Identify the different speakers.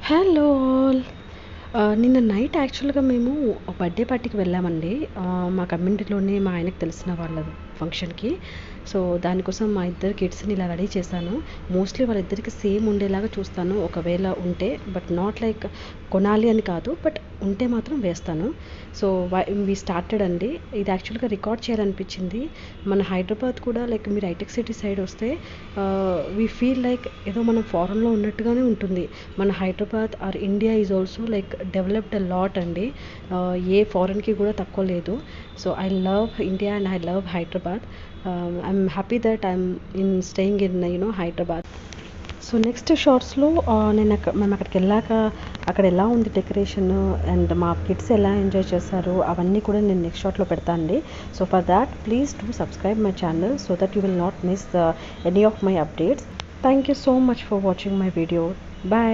Speaker 1: Hello all. నిన్న night యాక్చువల్గా మేము బర్త్డే పార్టీకి వెళ్ళామండి. మా కమ్యూనిటీలోనే మా ఆయనకు తెలిసిన వాళ్ళ ఫంక్షన్కి. సో దానికోసం మా ఇద్దరు కిడ్స్ని ఇలా రెడీ చేశాను. మోస్ట్లీ వాళ్ళిద్దరికి సేమ్ ఉండేలాగా చూస్తాను ఒకవేళ ఉంటే, బట్ నాట్ లైక్ కొనాలి అని కాదు, బట్ ఉంటే మాత్రం వేస్తాను. సో వి స్టార్టెడ్ అండి. ఇది యాక్చువల్గా రికార్డ్ చేయాలనిపించింది. మన హైదరాబాద్ కూడా లైక్ మీరు హైటెక్ సిటీ సైడ్ వస్తే వీ ఫీల్ లైక్ ఏదో మనం ఫారెన్లో ఉన్నట్టుగానే ఉంటుంది. మన Hyderabad are India is also like developed a lot అండి. ఏ ఫారెన్కి కూడా తక్కువ లేదు. So I love India and I love Hyderabad. I'm happy that I'm staying in Hyderabad. So next షార్ట్స్లో మేము అక్కడికి వెళ్ళాక అక్కడ ఎలా ఉంది డెకరేషన్ అండ్ మా కిడ్స్ ఎలా ఎంజాయ్ చేశారు అవన్నీ కూడా నేను నెక్స్ట్ షార్ట్లో పెడతాను అండి. So for that please do subscribe my channel so that you will not miss any of my updates. Thank you so much for watching my video. Bye.